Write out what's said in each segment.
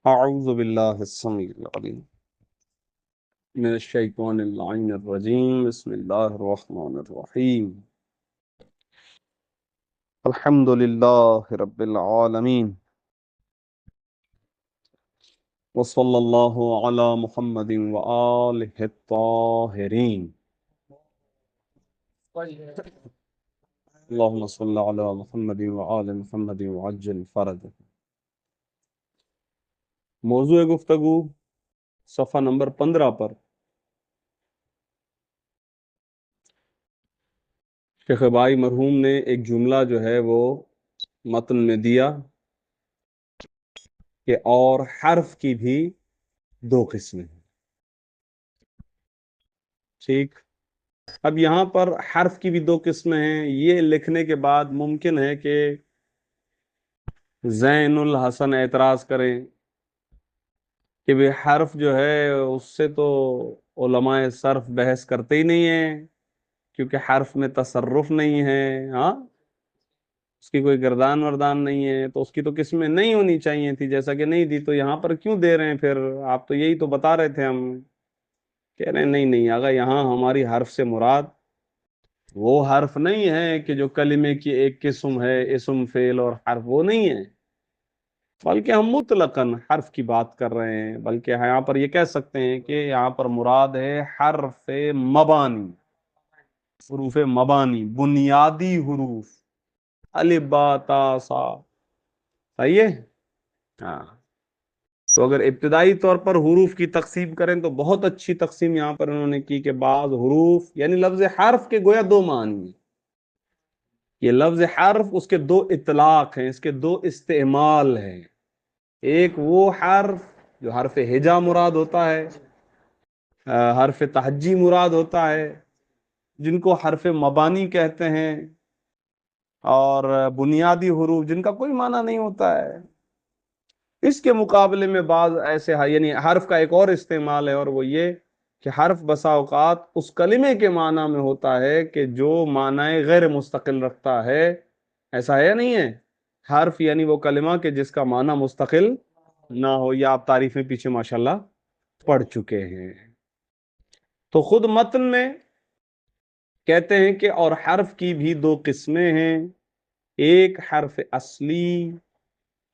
أعوذ بالله السميع العليم من الشيطان اللعين الرجيم. بسم الله الرحمن الرحيم. الحمد لله رب العالمين، وصلى الله على محمد وآله الطاهرين. اللهم صل على محمد وآل محمد وعجل فرجه. موضوع گفتگو صفحہ نمبر 15 پر شیخ بائی مرحوم نے ایک جملہ جو ہے وہ متن میں دیا کہ اور حرف کی بھی دو قسمیں ہیں. ٹھیک. اب یہاں پر حرف کی بھی دو قسمیں ہیں. یہ لکھنے کے بعد ممکن ہے کہ زین الحسن اعتراض کریں کہ بھی حرف جو ہے اس سے تو علماء صرف بحث کرتے ہی نہیں ہیں، کیونکہ حرف میں تصرف نہیں ہے. ہاں، اس کی کوئی گردان وردان نہیں ہے، تو اس کی تو قسمیں نہیں ہونی چاہیے تھی. جیسا کہ نہیں دی تو یہاں پر کیوں دے رہے ہیں؟ پھر آپ تو یہی تو بتا رہے تھے. ہم کہہ رہے ہیں نہیں نہیں آگا، یہاں ہماری حرف سے مراد وہ حرف نہیں ہے کہ جو کلمے کی ایک قسم ہے، اسم فعل اور حرف، وہ نہیں ہے، بلکہ ہم مطلقاً حرف کی بات کر رہے ہیں. بلکہ یہاں پر یہ کہہ سکتے ہیں کہ یہاں پر مراد ہے حرف مبانی، حروف مبانی، بنیادی حروف، الف با تا سا. صحیح ہے؟ ہاں. تو اگر ابتدائی طور پر حروف کی تقسیم کریں تو بہت اچھی تقسیم یہاں پر انہوں نے کی کہ بعض حروف، یعنی لفظ حرف کے گویا دو معنی ہیں. یہ لفظ حرف، اس کے دو اطلاق ہیں، اس کے دو استعمال ہیں. ایک وہ حرف جو حرف ہجا مراد ہوتا ہے، حرف تہجی مراد ہوتا ہے، جن کو حرف مبانی کہتے ہیں، اور بنیادی حروف جن کا کوئی معنی نہیں ہوتا ہے. اس کے مقابلے میں بعض ایسے یعنی حرف کا ایک اور استعمال ہے، اور وہ یہ کہ حرف بسا اوقات اس کلمے کے معنی میں ہوتا ہے کہ جو معنی غیر مستقل رکھتا ہے. ایسا ہے یا نہیں ہے؟ حرف یعنی وہ کلمہ کہ جس کا معنی مستقل نہ ہو. یا آپ تعریفیں پیچھے ماشاءاللہ پڑھ چکے ہیں. تو خود متن میں کہتے ہیں کہ اور حرف کی بھی دو قسمیں ہیں، ایک حرف اصلی،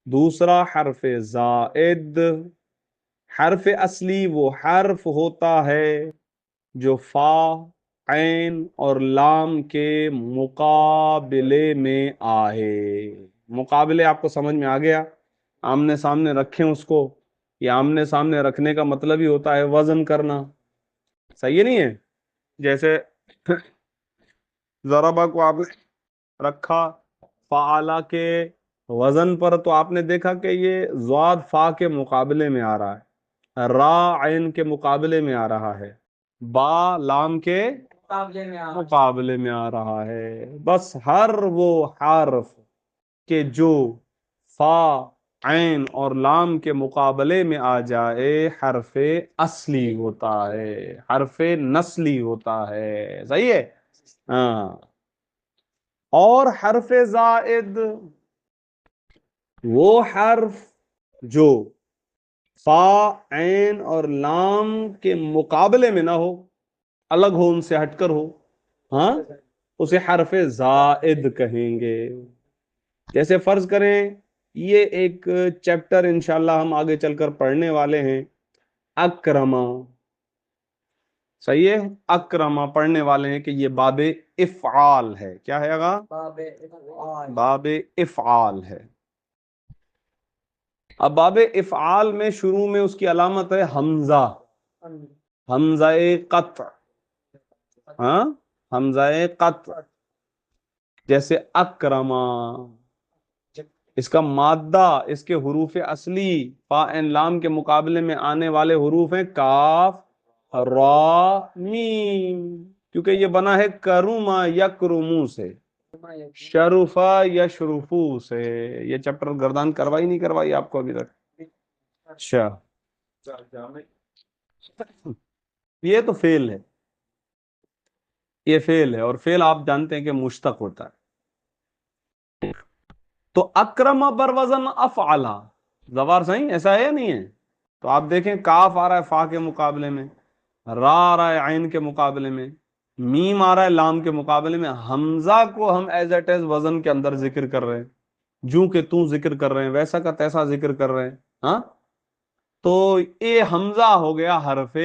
دوسرا حرف زائد. حرف اصلی وہ حرف ہوتا ہے جو فا، عین اور لام کے مقابلے میں آئے. مقابلے آپ کو سمجھ میں آ گیا؟ آمنے سامنے رکھیں اس کو. یہ آمنے سامنے رکھنے کا مطلب ہی ہوتا ہے وزن کرنا. صحیح نہیں ہے؟ جیسے ضربہ کو آپ نے رکھا فعلا کے وزن پر، تو آپ نے دیکھا کہ یہ ضاد فا کے مقابلے میں آ رہا ہے، را عین کے مقابلے میں آ رہا ہے، با لام کے مقابلے میں آ رہا ہے. بس ہر وہ حرف کہ جو فا، عین اور لام کے مقابلے میں آ جائے حرف اصلی ہوتا ہے، حرف نسلی ہوتا ہے. صحیح ہے؟ ہاں. اور حرف زائد وہ حرف جو فا، عین اور لام کے مقابلے میں نہ ہو، الگ ہو، ان سے ہٹ کر ہو، ہاں، اسے حرف زائد کہیں گے. جیسے فرض کریں یہ ایک چیپٹر انشاءاللہ ہم آگے چل کر پڑھنے والے ہیں، اکرما. صحیح ہے؟ اکرما پڑھنے والے ہیں کہ یہ باب افعال ہے. کیا ہے آگا؟ باب افعال ہے. اب باب افعال میں شروع میں اس کی علامت ہے حمزہ، حمزہ قطع. ہاں، حمزہ قطع. جیسے اکرما، اس کا مادہ، اس کے حروف اصلی فا عین لام کے مقابلے میں آنے والے حروف ہیں کاف، را، میم. کیونکہ یہ بنا ہے کرما یکرمو سے، شرفا یشرفو سے. یہ چیپٹر گردان کروائی نہیں کروائی آپ کو ابھی تک؟ اچھا. یہ تو فعل ہے، یہ فعل ہے، اور فعل آپ جانتے ہیں کہ مشتق ہوتا ہے. تو اکرم بر وزن افعلا، زبر صحیح ایسا ہے یا نہیں ہے؟ تو آپ دیکھیں کاف آ رہا ہے فا کے مقابلے میں، را آ رہا ہے عین کے مقابلے میں، میم آ رہا ہے لام کے مقابلے میں، حمزہ کو ہم ایز اٹ ایز وزن کے اندر ذکر کر رہے ہیں، جو کہ تو ذکر کر رہے ہیں، ویسا کا تیسا ذکر کر رہے ہیں. ہاں تو یہ حمزہ ہو گیا حرف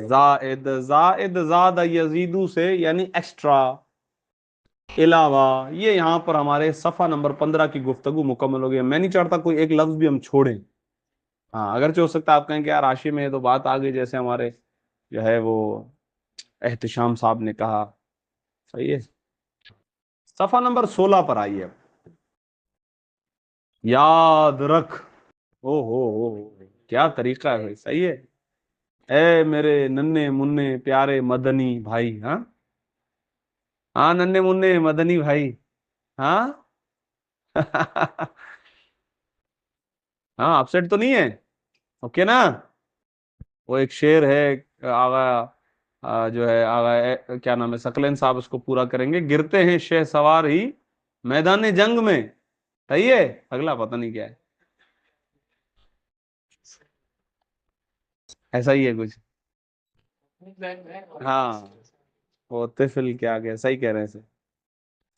زائد. زائد زاد یزیدو سے یعنی ایکسٹرا، علاوہ. یہ یہاں پر ہمارے صفحہ نمبر 15 کی گفتگو مکمل ہو گئی. میں نہیں چاہتا کوئی ایک لفظ بھی ہم چھوڑیں. ہاں اگرچہ ہو سکتا ہے آپ کہیں کہ یار راشی میں تو بات آ گئی، جیسے ہمارے جو ہے وہ احتشام صاحب نے کہا. صحیح ہے، صفحہ نمبر 16 پر آئیے. یاد رکھ. او کیا طریقہ ہے بھائی. صحیح ہے. اے میرے ننے منے پیارے مدنی بھائی. ہاں ہاں ننے منے مدنی بھائی. ہاں ہاں اپسیٹ تو نہیں ہے؟ اوکے نا. وہ ایک شعر ہے آغا جو ہے آغا کیا نام ہے ثقلین صاحب اس کو پورا کریں گے. گرتے ہیں شہ سوار ہی میدان جنگ میں. صحیح ہے. اگلا پتہ نہیں کیا ہے، ایسا ہی ہے کچھ. ہاں وہ طفل کیا گیا، صحیح کہہ رہے ہیں.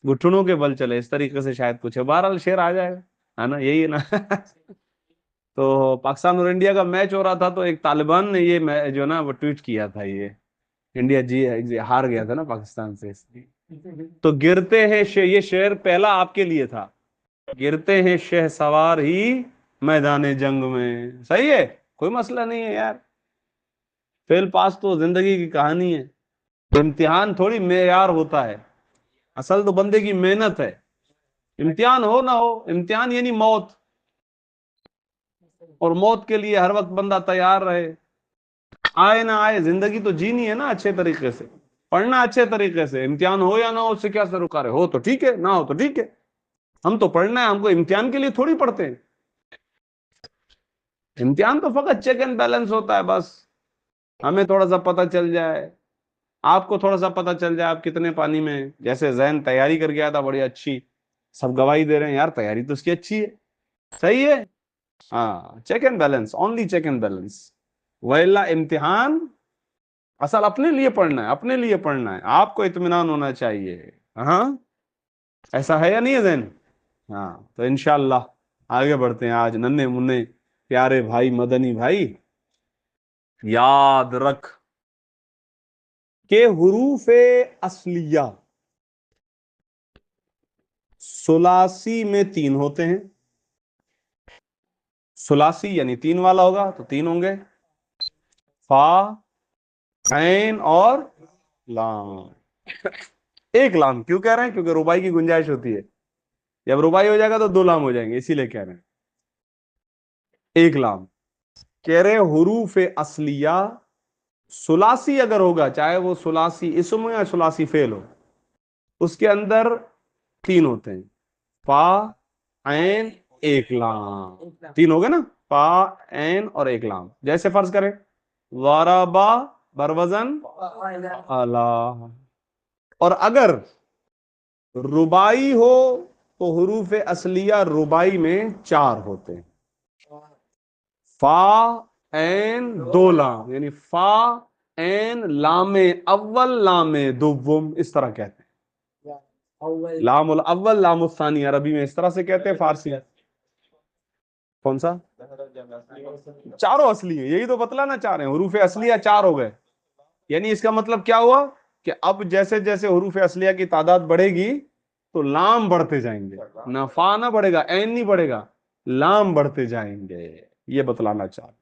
گٹھنوں کے بل چلے، اس طریقے سے شاید کچھ ہے. بہرحال شعر آ جائے گا، ہے نا، یہی ہے نا. تو پاکستان اور انڈیا کا میچ ہو رہا تھا، تو ایک طالبان نے یہ جو نا وہ ٹویٹ کیا تھا، یہ انڈیا جی ہار گیا تھا نا پاکستان سے. تو گرتے ہیں یہ شعر پہلا آپ کے لیے تھا. گرتے ہیں شہ سوار ہی میدان جنگ میں. صحیح ہے، کوئی مسئلہ نہیں ہے یار. فیل پاس تو زندگی کی کہانی ہے. امتحان تھوڑی معیار ہوتا ہے، اصل تو بندے کی محنت ہے. امتحان ہو نہ ہو، امتحان یعنی موت، اور موت کے لیے ہر وقت بندہ تیار رہے. آئے نہ آئے زندگی تو جینی ہے نا اچھے طریقے سے، پڑھنا اچھے طریقے سے. امتحان ہو یا نہ ہو اس سے کیا سروکار ہے، ہو تو ٹھیک ہے، نہ ہو تو ٹھیک ہے. ہم تو پڑھنا ہے، ہم کو امتحان کے لیے تھوڑی پڑھتے ہیں. امتحان تو فقط چیک اینڈ بیلنس ہوتا ہے بس. ہمیں تھوڑا سا پتہ چل جائے، آپ کو تھوڑا سا پتہ چل جائے آپ کتنے پانی میں ہیں. جیسے ذہن تیاری کر گیا تھا بڑی اچھی، سب گواہی دے رہے ہیں یار تیاری تو اس کی اچھی ہے. صحیح ہے. ہاں check and balance, only check and balance. ویلا امتحان اصل اپنے لیے پڑھنا ہے، اپنے لیے پڑھنا ہے. آپ کو اطمینان ہونا چاہیے. ہاں ایسا ہے یا نہیں ہے ذہن؟ ہاں تو انشاءاللہ آگے بڑھتے ہیں. آج ننے منے پیارے بھائی مدنی بھائی، یاد رکھ کہ حروف اصلیہ ثلاثی میں 3 ہوتے ہیں. ثلاثی یعنی 3 والا ہوگا تو 3 ہوں گے: فا، عین اور لام. ایک لام کیوں کہہ رہے ہیں؟ کیونکہ ربائی کی گنجائش ہوتی ہے. جب ربائی ہو جائے گا تو 2 لام ہو جائیں گے، اسی لیے کہہ رہے ہیں ایک لام. کہہ رہے حروف اصلیہ ثلاثی اگر ہوگا، چاہے وہ ثلاثی اسم ہو یا ثلاثی فعل ہو، اس کے اندر 3 ہوتے ہیں: فا، عین، ایک لام. 3 ہو گئے نا، فا، عین اور ایک لام. جیسے فرض کریں ضربا بروزن اللہ. اور اگر ربائی ہو تو حروف اصلیہ ربائی میں 4 ہوتے ہیں: فا، عین، 2 لام. یعنی فا، عین، لام اول، لام دوم، اس طرح کہتے ہیں. لام الاول، لام الثانی عربی میں اس طرح سے کہتے ہیں. فارسی کون سا؟ چاروں اصلی ہیں، یہی تو بتلانا چاہ رہے ہیں. حروف اصلیہ 4 ہو گئے. یعنی اس کا مطلب کیا ہوا کہ اب جیسے جیسے حروف اصلیہ کی تعداد بڑھے گی تو لام بڑھتے جائیں گے. نہ فا نہ بڑھے گا، عین نہیں بڑھے گا، لام بڑھتے جائیں گے. یہ بتلانا چاہ رہے.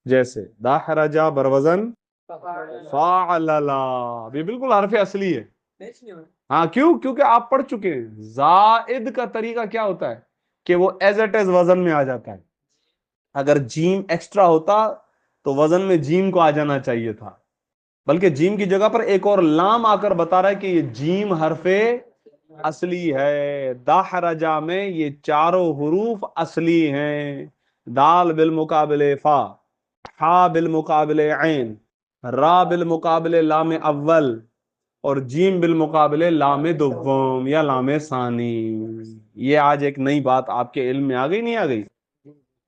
جیسے داحرجا بروزن فعللا، یہ بالکل حرف اصلی ہے. ہاں کیوں؟ کیونکہ آپ پڑھ چکے ہیں زائد کا طریقہ کیا ہوتا ہے کہ وہ ایز اٹ ایز وزن میں آ جاتا ہے. اگر جیم ایکسٹرا ہوتا تو وزن میں جیم کو آ جانا چاہیے تھا، بلکہ جیم کی جگہ پر ایک اور لام آ کر بتا رہا ہے کہ یہ جیم حرف اصلی ہے. داحرجا میں یہ چاروں حروف اصلی ہیں. دال بالمقابل فا، حا بالمقابل عین، را بالمقابل لام اول، اور جیم بالمقابل لام دوم یا لام ثانی. یہ آج ایک نئی بات آپ کے علم میں آ گئی، نہیں آ گئی؟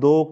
2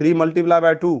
3 × 2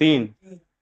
3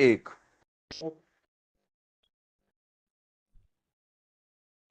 1।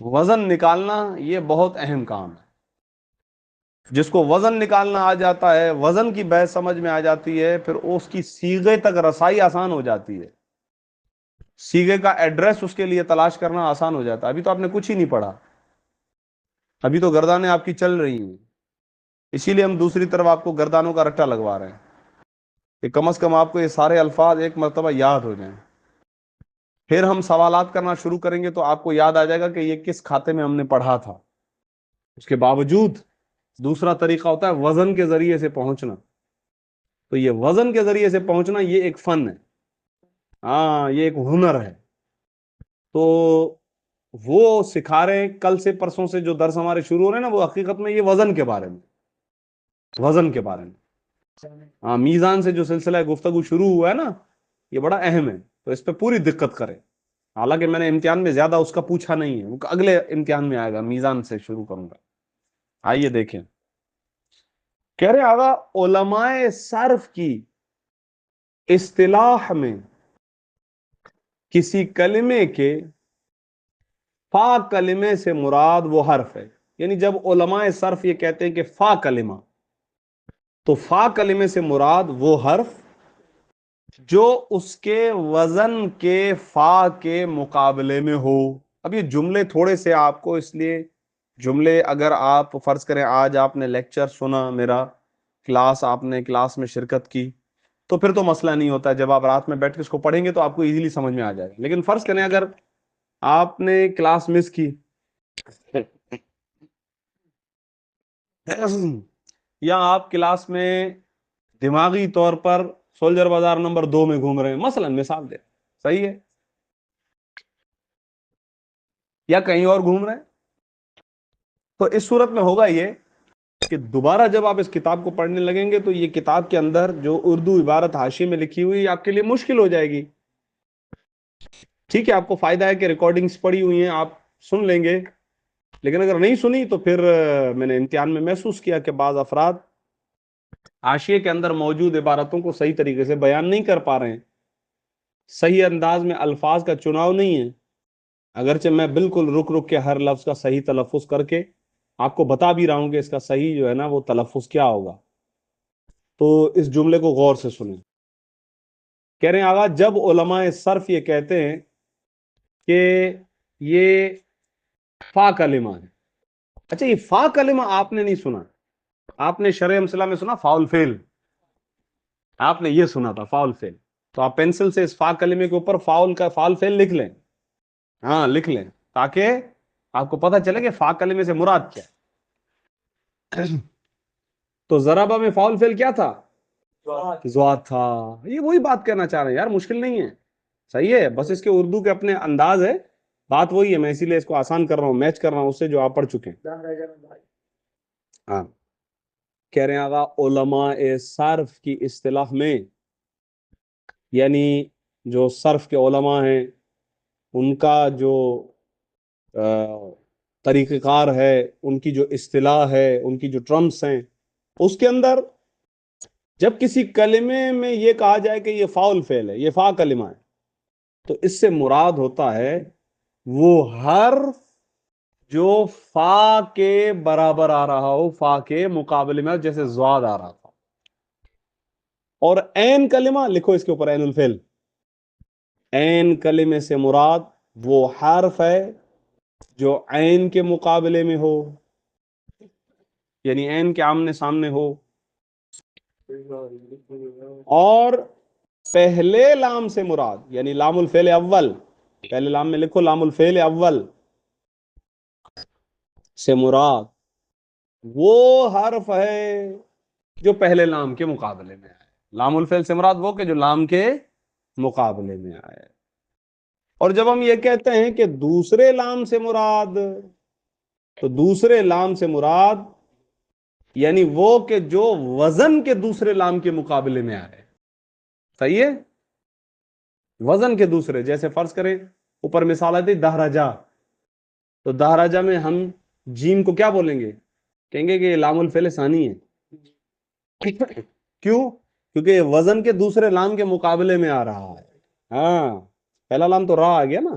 وزن نکالنا یہ بہت اہم کام ہے. جس کو وزن نکالنا آ جاتا ہے، وزن کی بحث سمجھ میں آ جاتی ہے، پھر اس کی صیغے تک رسائی آسان ہو جاتی ہے. صیغے کا ایڈریس اس کے لیے تلاش کرنا آسان ہو جاتا ہے. ابھی تو آپ نے کچھ ہی نہیں پڑھا، ابھی تو گردانیں آپ کی چل رہی ہیں. اسی لیے ہم دوسری طرف آپ کو گردانوں کا رٹا لگوا رہے ہیں کہ کم از کم آپ کو یہ سارے الفاظ ایک مرتبہ یاد ہو جائیں. پھر ہم سوالات کرنا شروع کریں گے تو آپ کو یاد آ جائے گا کہ یہ کس کھاتے میں ہم نے پڑھا تھا. اس کے باوجود دوسرا طریقہ ہوتا ہے وزن کے ذریعے سے پہنچنا. تو یہ وزن کے ذریعے سے پہنچنا یہ ایک فن ہے، ہاں یہ ایک ہنر ہے. تو وہ سکھا رہے ہیں کل سے پرسوں سے جو درس ہمارے شروع ہو رہے ہیں نا، وہ حقیقت میں یہ وزن کے بارے میں، وزن کے بارے میں. ہاں میزان سے جو سلسلہ گفتگو شروع ہوا ہے نا، یہ بڑا اہم ہے. تو اس پہ پوری دقت کریں. حالانکہ میں نے امتحان میں زیادہ اس کا پوچھا نہیں ہے، وہ اگلے امتحان میں آئے گا، میزان سے شروع کروں گا. آئیے دیکھیں. کہہ رہے آگا علماء صرف کی اصطلاح میں کسی کلمے کے فا کلمے سے مراد وہ حرف ہے. یعنی جب علماء صرف یہ کہتے ہیں کہ فا کلمہ، تو فا کلمے سے مراد وہ حرف جو اس کے وزن کے فا کے مقابلے میں ہو. اب یہ جملے تھوڑے سے آپ کو، اس لیے جملے اگر آپ فرض کریں آج آپ نے لیکچر سنا میرا، آپ نے کلاس میں شرکت کی، تو پھر تو مسئلہ نہیں ہوتا. جب آپ رات میں بیٹھ کے اس کو پڑھیں گے تو آپ کو ایزیلی سمجھ میں آ جائے گا. لیکن فرض کریں اگر آپ نے کلاس مس کی یا آپ کلاس میں دماغی طور پر سولجر بازار نمبر 2 میں گھوم رہے ہیں، مثلا مثال دے، صحیح ہے، یا کہیں اور گھوم رہے ہیں، تو اس صورت میں ہوگا یہ کہ دوبارہ جب آپ اس کتاب کو پڑھنے لگیں گے تو یہ کتاب کے اندر جو اردو عبارت حاشیے میں لکھی ہوئی آپ کے لیے مشکل ہو جائے گی. ٹھیک ہے، آپ کو فائدہ ہے کہ ریکارڈنگز پڑی ہوئی ہیں، آپ سن لیں گے. لیکن اگر نہیں سنی تو پھر میں نے امتحان میں محسوس کیا کہ بعض افراد حاشیے کے اندر موجود عبارتوں کو صحیح طریقے سے بیان نہیں کر پا رہے ہیں، صحیح انداز میں الفاظ کا چناؤ نہیں ہے. اگرچہ میں بالکل رک رک کے ہر لفظ کا صحیح تلفظ کر کے آپ کو بتا بھی رہا ہوں کہ اس کا صحیح جو ہے نا وہ تلفظ کیا ہوگا. تو اس جملے کو غور سے سنیں. کہہ رہے ہیں آغا جب علماء صرف یہ کہتے ہیں کہ یہ فا کلمہ ہے. اچھا یہ فا کلمہ آپ نے نہیں سنا، آپ نے شرع امثلہ میں سنا فاؤل فعل، آپ نے یہ سنا تھا فاؤل فعل. تو آپ پینسل سے اس فا کلمے کے اوپر فاؤل کا فاؤل فعل لکھ لیں. ہاں لکھ لیں تاکہ آپ کو پتہ چلے کہ فا کلمے سے مراد کیا ہے. تو ضربہ میں فاؤل فعل کیا تھا؟ زوات تھا. یہ وہی بات کرنا چاہ رہے ہیں یار، مشکل نہیں ہے، صحیح ہے. بس اس کے اردو کے اپنے انداز ہے، بات وہی ہے. میں اسی لیے اس کو آسان کر رہا ہوں، میچ کر رہا ہوں اس سے جو آپ پڑھ چکے ہیں. ہاں کہہ رہے ہیں آقا علماء صرف کی اصطلاح میں، یعنی جو صرف کے علماء ہیں ان کا جو طریقہ کار ہے، ان کی جو اصطلاح ہے، ان کی جو ٹرمز ہیں، اس کے اندر جب کسی کلمے میں یہ کہا جائے کہ یہ فاؤل فعل ہے، یہ فا کلمہ ہے، تو اس سے مراد ہوتا ہے وہ حرف جو فا کے برابر آ رہا ہو، فا کے مقابلے میں، جیسے زواد آ رہا تھا. اور عین کلمہ لکھو اس کے اوپر عین الفعل. عین کلمے سے مراد وہ حرف ہے جو عین کے مقابلے میں ہو، یعنی عین کے آمنے سامنے ہو، اور پہلے لام سے مراد، یعنی لام الفعل اول، پہلے لام میں لکھو لام الفعل اول سے مراد وہ حرف ہے جو پہلے لام کے مقابلے میں آئے. لام الفعل سے مراد وہ کہ جو لام کے مقابلے میں آئے. اور جب ہم یہ کہتے ہیں کہ دوسرے لام سے مراد، تو دوسرے لام سے مراد یعنی وہ کہ جو وزن کے دوسرے لام کے مقابلے میں آئے. صحیح ہے، وزن کے دوسرے. جیسے فرض کریں اوپر مثال آتی دہراجا، تو دہراجا میں ہم جیم کو کیا بولیں گے؟ کہیں گے کہ یہ لام الفعل ثانی ہے. کیوں؟ کیونکہ یہ وزن کے دوسرے لام کے مقابلے میں آ رہا ہے. ہاں پہلا لام تو را آ گیا نا،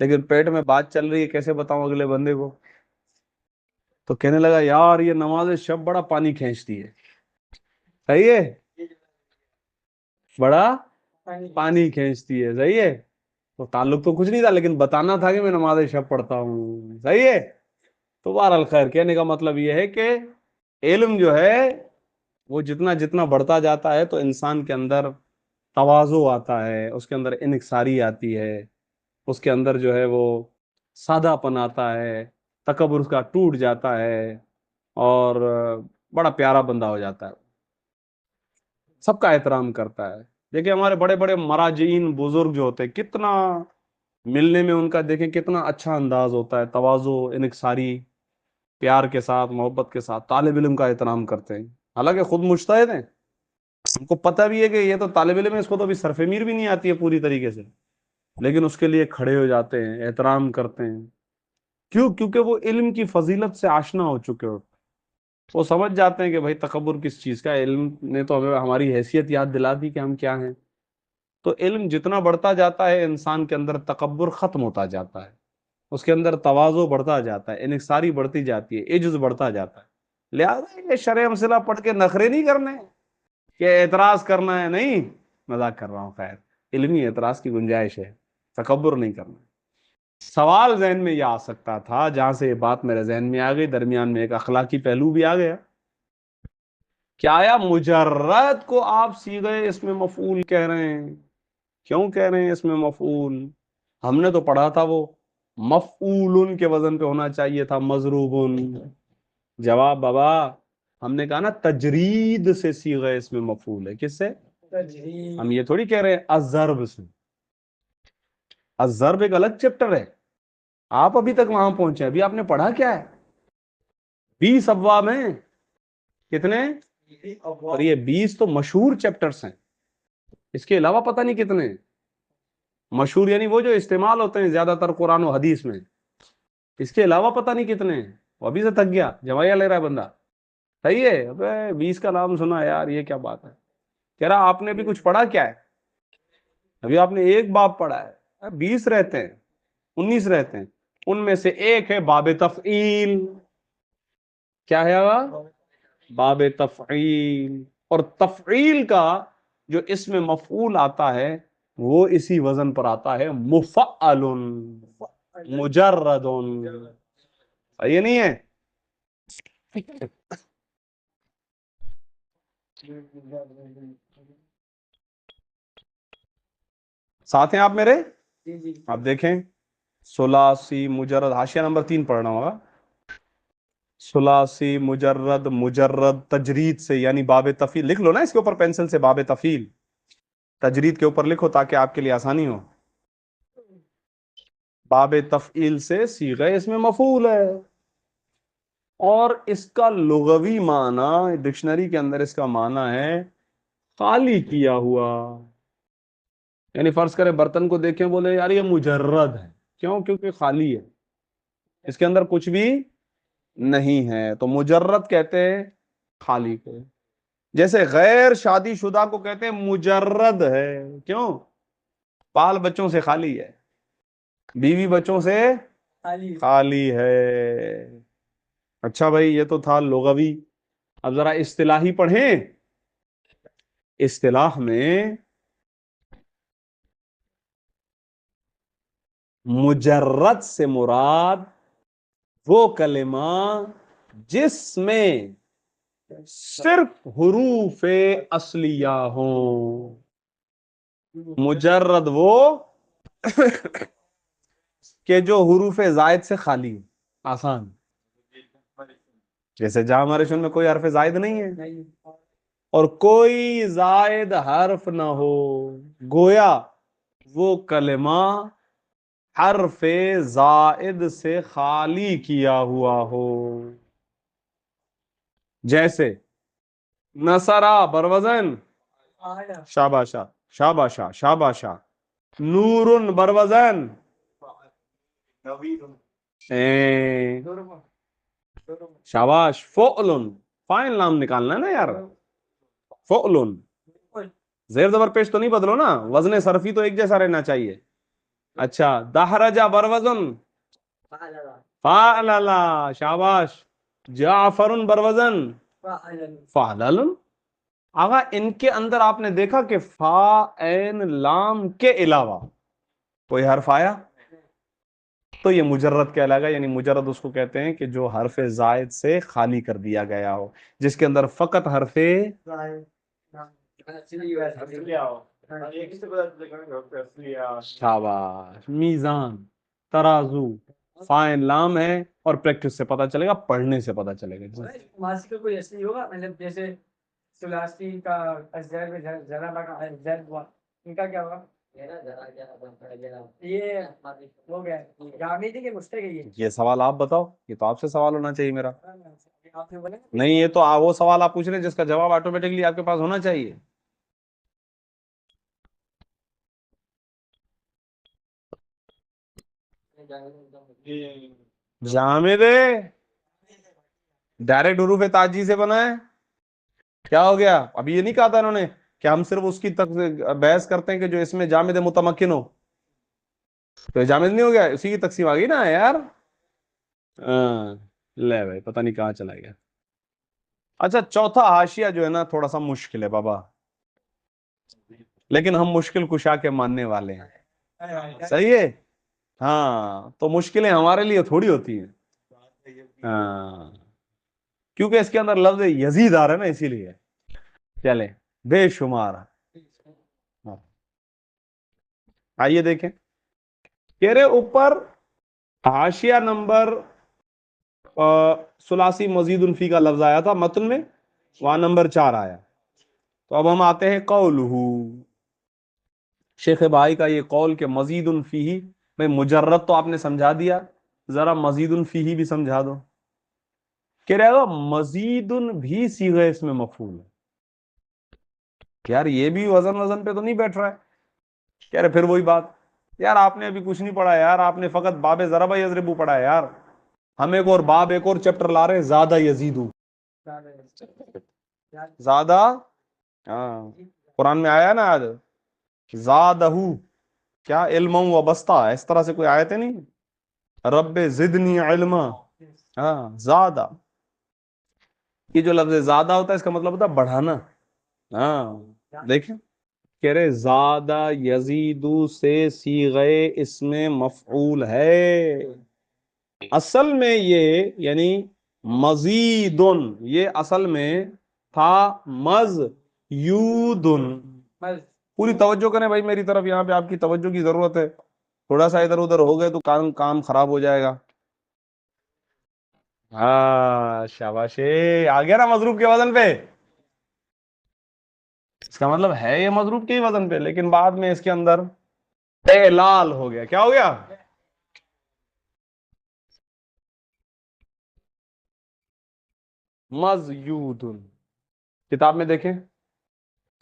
لیکن پیٹ میں بات چل رہی ہے، کیسے بتاؤں اگلے بندے کو؟ تو کہنے لگا یار یہ نماز شب بڑا پانی کھینچتی ہے. صحیح ہے، بڑا پانی کھینچتی ہے. صحیح ہے. تو تعلق تو کچھ نہیں تھا، لیکن بتانا تھا کہ میں نماز شب پڑھتا ہوں. صحیح ہے. تو بہرحال خیر، کہنے کا مطلب یہ ہے کہ علم جو ہے وہ جتنا جتنا بڑھتا جاتا ہے تو انسان کے اندر تواضع آتا ہے، اس کے اندر انکساری آتی ہے، اس کے اندر جو ہے وہ سادہ پن آتا ہے، تکبر اس کا ٹوٹ جاتا ہے، اور بڑا پیارا بندہ ہو جاتا ہے، سب کا احترام کرتا ہے. دیکھیں ہمارے بڑے بڑے مراجعین بزرگ جو ہوتے ہیں، کتنا ملنے میں ان کا دیکھیں کتنا اچھا انداز ہوتا ہے، تواضع، انکساری، پیار کے ساتھ، محبت کے ساتھ طالب علم کا احترام کرتے ہیں. حالانکہ خود مجتہد ہیں، ہم کو پتہ بھی ہے کہ یہ تو طالب علم ہے، اس کو تو ابھی صرف میر بھی نہیں آتی ہے پوری طریقے سے، لیکن اس کے لیے کھڑے ہو جاتے ہیں، احترام کرتے ہیں. کیوں؟ کیونکہ وہ علم کی فضیلت سے آشنا ہو چکے ہو. وہ سمجھ جاتے ہیں کہ بھائی تکبر کس چیز کا ہے، علم نے تو ہمیں ہماری حیثیت یاد دلا دی کہ ہم کیا ہیں. تو علم جتنا بڑھتا جاتا ہے انسان کے اندر تکبر ختم ہوتا جاتا ہے، اس کے اندر تواضع بڑھتا جاتا ہے، انکساری بڑھتی جاتی ہے، عجز بڑھتا جاتا ہے. لہٰذا یہ شرع امثلہ پڑھ کے نخرے نہیں کرنے کہ اعتراض کرنا ہے، نہیں، مذاق کر رہا ہوں. خیر، علمی اعتراض کی گنجائش ہے، تکبر نہیں کرنا. سوال ذہن میں یہ آ سکتا تھا، جہاں سے یہ بات میرے ذہن میں آ گئی، درمیان میں ایک اخلاقی پہلو بھی آ گیا. کیا آیا مجرد کو آپ صیغہ اس میں مفعول کہہ رہے ہیں؟ کیوں کہہ رہے ہیں اس میں مفعول؟ ہم نے تو پڑھا تھا وہ مفعول کے وزن پہ ہونا چاہیے تھا، مضروب. جواب بابا، ہم نے کہا نا تجرید سے صیغہ اس میں مفعول ہے. کس سے؟ ہم یہ تھوڑی کہہ رہے ہیں الضرب سے. الضرب ایک الگ چیپٹر ہے، آپ ابھی تک وہاں پہنچے. ابھی آپ نے پڑھا کیا ہے؟ 20 ابواب ہیں. کتنے؟ اور یہ 20 تو مشہور چیپٹرز ہیں، اس کے علاوہ پتہ نہیں کتنے. مشہور یعنی وہ جو استعمال ہوتے ہیں زیادہ تر قرآن و حدیث میں، اس کے علاوہ پتہ نہیں کتنے ہیں. وہ ابھی سے تھک گیا، جوائیہ لے رہا ہے بندہ. صحیح ہے. ابے 20 کا نام سنا یار، یہ کیا بات ہے؟ کہہ رہا آپ نے بھی کچھ پڑھا کیا ہے؟ ابھی آپ نے ایک باب پڑھا ہے، 20 رہتے ہیں، 19 رہتے ہیں. ان میں سے ایک ہے باب تفعیل. کیا ہے وہ؟ باب تفعیل. اور تفعیل کا جو اسم مفعول آتا ہے وہ اسی وزن پر آتا ہے، مفعل، مجرد. یہ نہیں ہے؟ ساتھ ہیں آپ میرے؟ آپ دیکھیں، ثلاثی مجرد، حاشیہ نمبر 3 پڑھنا ہوگا. ثلاثی مجرد، مجرد تجرید سے، یعنی باب تفعیل. لکھ لو نا اس کے اوپر پینسل سے، باب تفعیل تجرید کے اوپر لکھو تاکہ آپ کے لیے آسانی ہو. باب تفعیل سے صیغہ اس میں مفعول ہے، اور اس کا لغوی معنی ڈکشنری کے اندر اس کا معنی ہے خالی کیا ہوا. یعنی فرض کرے برتن کو دیکھیں، بولے یار یہ مجرد ہے. کیوں؟ کیونکہ خالی ہے، اس کے اندر کچھ بھی نہیں ہے. تو مجرد کہتے ہیں خالی کو. جیسے غیر شادی شدہ کو کہتے ہیں مجرد ہے. کیوں؟ بال بچوں سے خالی ہے، بیوی بچوں سے خالی ہے. اچھا بھائی، یہ تو تھا لغوی. اب ذرا اصطلاحی پڑھیں. اصطلاح میں مجرد سے مراد وہ کلمہ جس میں صرف حروف اصلیہ ہوں. مجرد وہ کہ جو حروف زائد سے خالی. آسان. جیسے جہاں ہمارے شن میں کوئی حرف زائد نہیں ہے اور کوئی زائد حرف نہ ہو، گویا وہ کلمہ حرف زائد سے خالی کیا ہوا ہو. جیسے نصرہ بروزن شاباشا، شاباشا، شاباشا. نور بروزن شاباش. فعل، فائن نام نکالنا ہے نا یار. فعل، زیر زبر پیش تو نہیں بدلو نا، وزن صرفی تو ایک جیسا رہنا چاہیے. اچھا، دحرجہ بروزن فعللا، شاباش. جعفر بروزن فعلل. آغا ان کے اندر آپ نے دیکھا کہ فا عین لام کے علاوہ کوئی حرف آیا تو یہ مجرد کہلائے گا. یعنی مجرد اس کو کہتے ہیں کہ جو حرف زائد سے خالی کر دیا گیا ہو، جس کے اندر فقط حرف شاباش. میزان، ترازو، فائن لام ہے، اور پریکٹس سے پتا چلے گا، پڑھنے سے پتا چلے گا. ماضی کا کوئی ایسے ہی ہوگا، مطلب جیسے ثلاثی کا ازدر میں ذرا کا ازدر ہوا، ان کا کیا ہوگا؟ یہ ہو گیا جامدی کے مستقل. یہ سوال آپ بتاؤ، یہ تو آپ سے سوال ہونا چاہیے میرا. آپ نے بولا نہیں، یہ تو وہ سوال آپ پوچھ رہے ہیں جس کا جواب آٹومیٹکلی آپ کے پاس ہونا چاہیے. جامد ڈائریکٹ حروف تاجی سے بنا ہے. کیا ہو گیا؟ ابھی یہ نہیں کہا تھا انہوں نے کہ ہم صرف اس کی بحث کرتے ہیں کہ جو اس میں جامد متمکن ہو، تو جامد نہیں ہو گیا، اسی کی تقسیم آ گئی نا یار. لے بھائی، پتہ نہیں کہاں چلا گیا. اچھا، چوتھا حاشیہ جو ہے نا تھوڑا سا مشکل ہے بابا، لیکن ہم مشکل کشا کے ماننے والے ہیں. صحیح ہے. ہاں، تو مشکلیں ہمارے لیے تھوڑی ہوتی ہیں. ہاں، کیونکہ اس کے اندر لفظ یزید آ رہا ہے نا، اسی لیے. چلے، بے شمار. آئیے دیکھیں، تیرے اوپر حاشیہ نمبر ثلاثی مزید فی کا لفظ آیا تھا متن میں، وہاں نمبر 4 آیا. تو اب ہم آتے ہیں قولہ. شیخ بھائی کا یہ قول کہ مزید فیہ، میں مجرد تو آپ نے سمجھا دیا، ذرا مزید فیہ بھی سمجھا دو. کہہ رہے گا مزید بھی صیغہ اس میں مفعول ہے. یار یہ بھی وزن پہ تو نہیں بیٹھ رہا ہے. کہہ رہے پھر وہی بات، یار آپ نے ابھی کچھ نہیں پڑھا یار، آپ نے فقط باب ضرب یضرب پڑھا ہے یار. ہم ایک اور باب، ایک اور چیپٹر لا رہے ہیں، زیادہ یزیدو. زیادہ، ہاں قرآن میں آیا نا آج زادہ کیا علم و بستہ، اس طرح سے کوئی آیتیں نہیں. رب زدنی علما. ہاں زادہ، یہ جو لفظ زیادہ ہوتا ہے اس کا مطلب ہوتا ہے بڑھانا. ہاں دیکھیں، کہہ رہے زادہ یزیدو سے صیغہ اسم مفعول ہے. اصل میں یہ یعنی مزیدن، یہ اصل میں تھا مزیودن. پوری توجہ کریں بھائی میری طرف، یہاں پہ آپ کی توجہ کی ضرورت ہے. تھوڑا سا ادھر ادھر ہو گئے تو کام خراب ہو جائے گا. ہاں شاباش، آ گیا نا مضروب کے وزن پہ. اس کا مطلب ہے یہ مضروب کے ہی وزن پہ، لیکن بعد میں اس کے اندر اعلال ہو گیا. کیا ہو گیا؟ مزیودن. کتاب میں دیکھیں،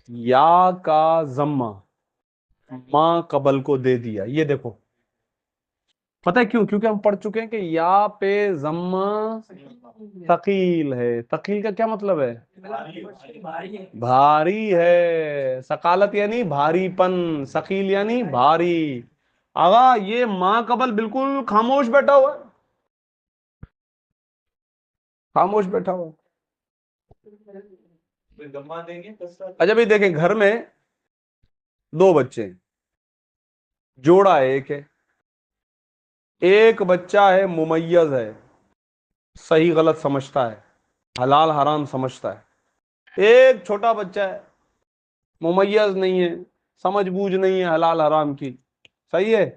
یا کا ضمہ ماں قبل کو دے دیا. یہ دیکھو، پتہ ہے کیوں؟ کیونکہ ہم پڑھ چکے ہیں کہ یا پہ ضمہ ثقیل ہے. ثقیل کا کیا مطلب ہے؟ بھاری ہے. ثقالت یعنی بھاری پن، ثقیل یعنی بھاری. آغا یہ ماں قبل بالکل خاموش بیٹھا ہوا ہے، خاموش بیٹھا ہوا. اچھا بھائی دیکھیں، گھر میں 2 بچے ہیں، جوڑا ایک ہے. ایک بچہ ہے ممیز ہے، صحیح غلط سمجھتا ہے، حلال حرام سمجھتا ہے. ایک چھوٹا بچہ ہے، ممیز نہیں ہے، سمجھ بوجھ نہیں ہے حلال حرام کی. صحیح ہے.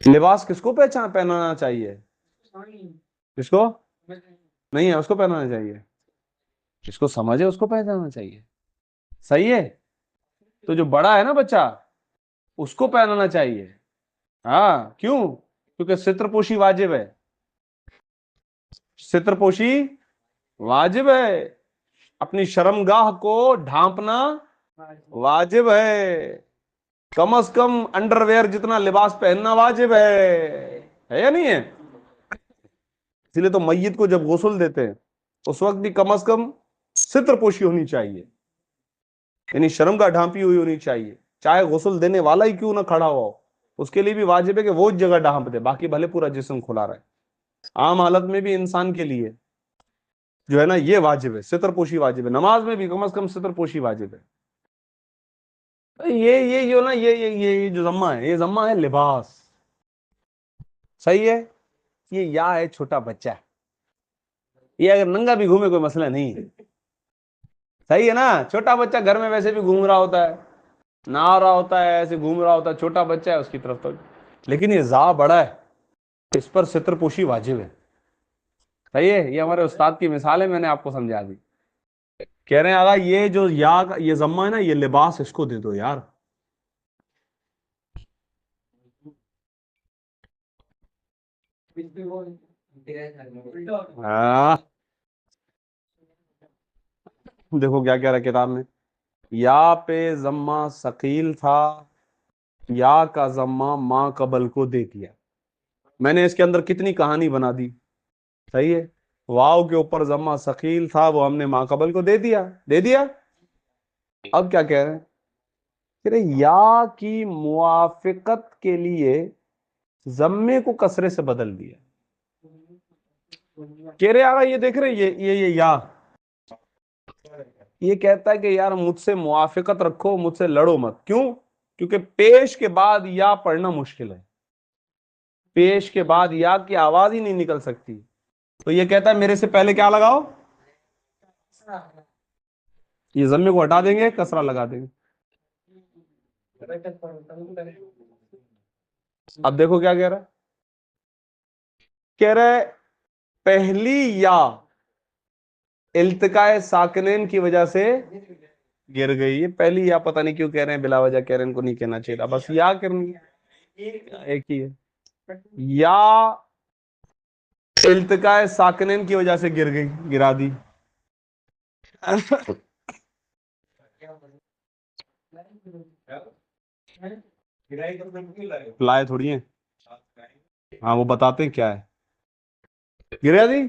لباس کس کو پہنانا چاہیے؟ کس کو نہیں ہے، اس کو پہنانا چاہیے. جس کو سمجھے اس کو پہنانا چاہیے. صحیح ہے. تو جو بڑا ہے نا بچہ، اس کو پہنانا چاہیے. ہاں کیوں؟ کیونکہ ستر پوشی واجب ہے. ستر پوشی واجب ہے. اپنی شرمگاہ کو ڈھانپنا واجب ہے. کم از کم انڈر ویئر جتنا لباس پہننا واجب ہے یا نہیں ہے؟ اسی لیے تو میت کو جب غسل دیتے ہیں اس وقت بھی کم از کم ستر پوشی ہونی چاہیے، یعنی شرمگاہ ڈھانپی ہوئی ہونی چاہیے، چاہے غسل دینے والا ہی کیوں نہ کھڑا ہو. اس کے لیے بھی واجب ہے کہ وہ جگہ ڈھانپ دے، باقی بھلے پورا جسم کھلا رہے. عام حالت میں بھی انسان کے لیے جو ہے نا یہ واجب ہے، ستر پوشی واجب ہے. نماز میں بھی کم از کم ستر پوشی واجب ہے. یہ جو نا یہ جو ذمہ ہے، یہ ذمہ ہے لباس. صحیح ہے. یہ یا ہے چھوٹا بچہ، یہ اگر ننگا بھی گھومے کوئی مسئلہ نہیں ہے. صحیح ہے نا. چھوٹا بچہ گھر میں ویسے بھی گھوم رہا ہوتا ہے، نہا رہا ہوتا ہے، ایسے گھوم رہا ہوتا ہے، چھوٹا بچہ ہے اس کی طرف تو. لیکن یہ زا بڑا ہے، اس پر ستر پوشی واجب ہے. صحیح ہے. یہ ہمارے استاد کی مثال ہے، میں نے آپ کو سمجھا دی. کہہ رہے ہیں آگا یہ جو یا یہ ذمہ ہے نا، یہ لباس اس کو دے دو یار. ہاں دیکھو کیا کہہ رہا ہے کتاب میں، یا پہ ذمہ ثقیل تھا، یا کا ذمہ ماں قبل کو دے دیا. میں نے اس کے اندر کتنی کہانی بنا دی. صحیح ہے. واؤ کے اوپر ذمہ ثقیل تھا، وہ ہم نے ماں قبل کو دے دیا. اب کیا کہہ رہے ہیں کہ یا کی موافقت کے لیے ضمے کو کسرے سے بدل دیا. کہہ رہے آگا یہ دیکھ رہے یہ یا یہ کہتا ہے کہ یار مجھ سے موافقت رکھو، مجھ سے لڑو مت. کیوں؟ کیونکہ پیش کے بعد یا پڑھنا مشکل ہے. پیش کے بعد یا کی آواز ہی نہیں نکل سکتی. تو یہ کہتا ہے میرے سے پہلے کیا لگاؤ، یہ ضمے کو ہٹا دیں گے، کسرہ لگا دیں گے. اب دیکھو کیا کہہ رہا ہے. کہہ رہے پہلی یا التقاء ساکنین کی وجہ سے گر گئی. یہ پہلی یا پتہ نہیں کیوں کہہ رہے ہیں، بلا وجہ کہہ رہے ہیں، ان کو نہیں کہنا چاہیے تھا، بس یا کرنی ایک ہی ہے. یا التقاء ساکنین کی وجہ سے گر گئی، گرا دی. لائے تھوڑی ہیں، ہاں وہ بتاتے ہیں کیا ہے. گرا دی،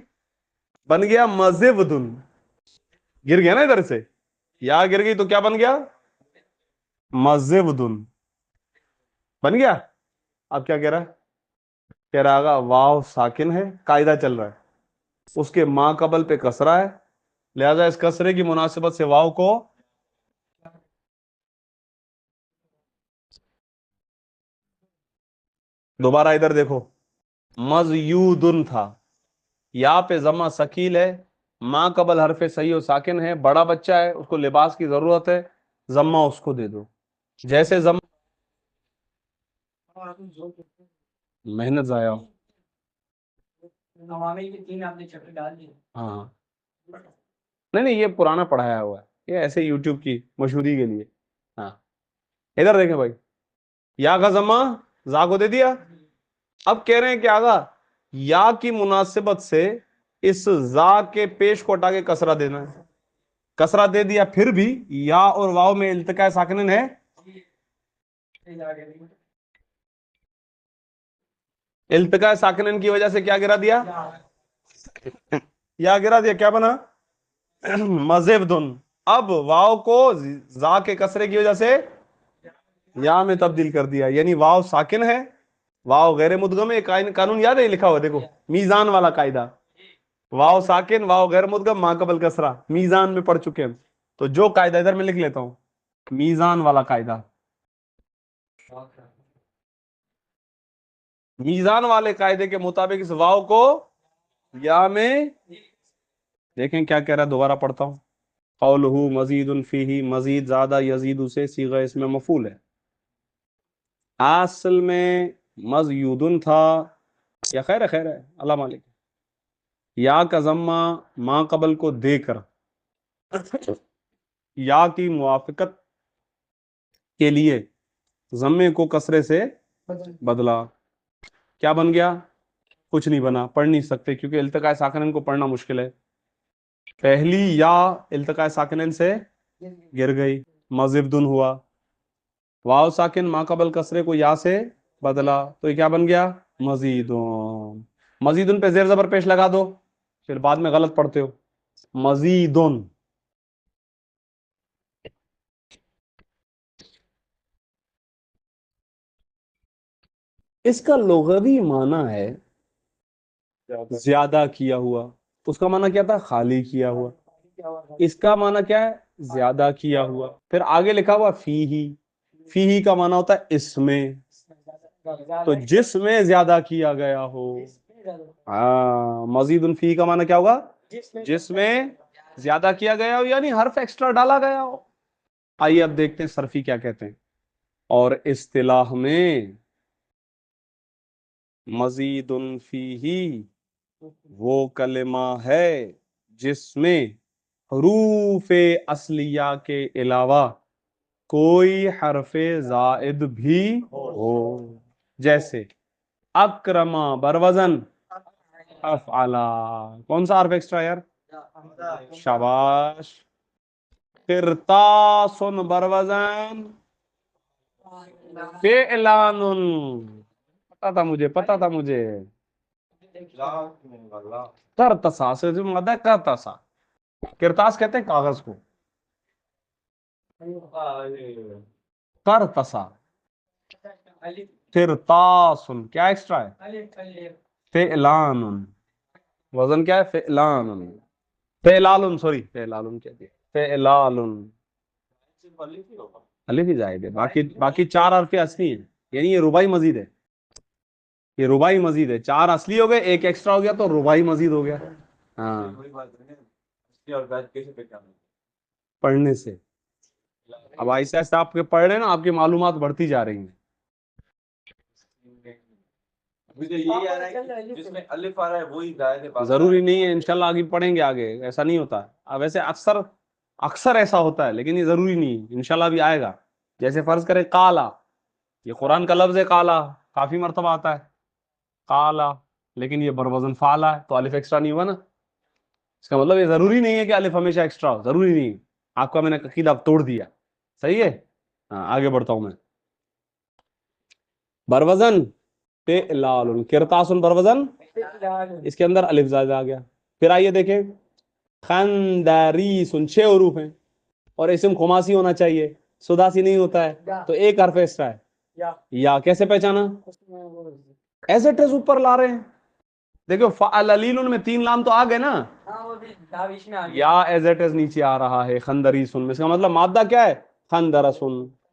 بن گیا مذہب دن. گر گیا نا ادھر سے، یا گر گئی تو کیا بن گیا، مذہب دن بن گیا. اب کیا کہہ رہا ہے، کہہ رہا گا واو ساکن ہے، قاعدہ چل رہا ہے، اس کے ماں قبل پہ کسرہ ہے، لہذا اس کسرے کی مناسبت سے واو کو دوبارہ ادھر دیکھو، مزیودن تھا، یا پہ ضمہ ثقیل ہے، ماں قبل حرف صحیح و ساکن ہے، بڑا بچہ ہے، اس کو لباس کی ضرورت ہے، ضمہ اس کو دے دو. جیسے محنت ضائع ہو. ہاں نہیں یہ پرانا پڑھایا ہوا ہے، یہ ایسے یوٹیوب کی مشہوری کے لیے. ہاں ادھر دیکھیں بھائی، یا کا ضمہ زا کو دے دیا. اب کہہ رہے ہیں کہ آگا یا کی مناسبت سے اس زا کے پیش کو ہٹا کے کسرہ دینا ہے. کسرہ دے دیا، پھر بھی یا اور واو میں التقاء ساکنین ہے. التقاء ساکنین کی وجہ سے کیا گرا دیا، یا گرا دیا، کیا بنا مذہب دن. اب واو کو زا کے کسرے کی وجہ سے یا میں تبدیل کر دیا، یعنی واو ساکن ہے، واو غیر مدغم ہے. قانون یاد ہے لکھا ہوا دیکھو، میزان والا قاعدہ، واو ساکن واو غیر مدغم ماں قبل کسرہ، میزان میں پڑھ چکے ہیں. تو جو قاعدہ ادھر میں لکھ لیتا ہوں، میزان والا قاعدہ، میزان والے قاعدے کے مطابق اس واو کو یا میں دیکھیں کیا کہہ رہا ہے، دوبارہ پڑھتا ہوں. قولہ مزید فیہ، مزید زیادہ یزید سے صیغہ اس میں مفعول ہے. اصل میں مزیودن تھا، یا خیر ہے اللہ مالک. یا کا ضمہ ماں قبل کو دے کر یا کی موافقت کے لیے ضمے کو کسرے سے بدلا. کیا بن گیا، کچھ نہیں بنا، پڑھ نہیں سکتے کیونکہ التقاء ساکنین کو پڑھنا مشکل ہے. پہلی یا التقاء ساکنین سے گر گئی، مذہب ہوا. واو ساکن ماں قبل کسرے کو یا سے بدلا، تو یہ کیا بن گیا، مزیدون. مزیدون پہ زیر زبر پیش لگا دو، پھر بعد میں غلط پڑھتے ہو. مزیدون، اس کا لغوی معنی ہے زیادہ کیا ہوا. اس کا معنی کیا تھا؟ خالی کیا ہوا. اس کا معنی کیا ہے؟ زیادہ کیا ہوا. پھر آگے لکھا ہوا فی ہی. فی ہی کا معنی ہوتا ہے اس میں. تو جس میں زیادہ کیا گیا ہو. ہاں، مزید فی کا معنی کیا ہوگا؟ جس میں زیادہ کیا گیا ہو، یعنی حرف ایکسٹرا ڈالا گیا ہو. آئیے اب دیکھتے ہیں صرفی کیا کہتے ہیں. اور اصطلاح میں مزید فیہ وہ کلمہ ہے جس میں حروف اصلیہ کے علاوہ کوئی حرف زائد بھی ہو. جیسے اکرما بروزن افعلا. کون سا حرف ایکسٹرا یار؟ شاباش. قرطاس بروزن فعلان. پتا تھا مجھے. کرتسا سے جو مدہ کرتسا. کرتاس کہتے ہیں کاغذ کو. کرتسا. قرطاسن کیا ایکسٹرا ہے؟ فعلان. وزن کیا ہے؟ فعلان. فعلالن، سوری فعلالن کہتے ہیں. فعلالن. الف ہی زائد ہے. باقی چار حرف اصلی ہیں. یعنی یہ رباعی مزید ہے. یہ رباعی مزید ہے. چار اصلی ہو گئے، ایک ایکسٹرا ہو گیا تو رباعی مزید ہو گیا. ہاں، پڑھنے سے. اب آہستہ آہستہ آپ کے پڑھ رہے ہیں نا، آپ کی معلومات بڑھتی جا رہی ہیں. ضروری نہیں ہے، انشاءاللہ آگے پڑھیں گے. آگے ایسا نہیں ہوتا. اب ویسے اکثر ایسا ہوتا ہے، لیکن یہ ضروری نہیں ہے. انشاءاللہ بھی آئے گا. جیسے فرض کریں قالا، یہ قرآن کا لفظ ہے. قالا کافی مرتبہ آتا ہے قالا، لیکن یہ بروزن فعلا ہے تو الف ایکسٹرا نہیں ہوا نا. اس کا مطلب یہ ضروری نہیں ہے کہ الف ہمیشہ ایکسٹرا ہو. ضروری نہیں. آپ کا میں نے عقیدہ توڑ دیا. صحیح ہے. ہاں، آگے بڑھتا ہوں میں. بروزن فعلال. قرطاسن بروزن، اس کے اندر الف زائد آ گیا. پھر آئیے دیکھیں خندریسن. 6 حروف ہیں اور اسم خماسی ہونا چاہیے، سداسی نہیں ہوتا ہے. تو ایک حرف ایکسٹرا ہے یا. کیسے پہچانا؟ ایز اٹ از اوپر لا رہے ہیں. دیکھو فعللیل میں 3 لام تو آ گئے نا. یا ایز اٹ از نیچے آ رہا ہے خندریسن میں. اس کا مطلب مادہ کیا ہے؟ خندرسن.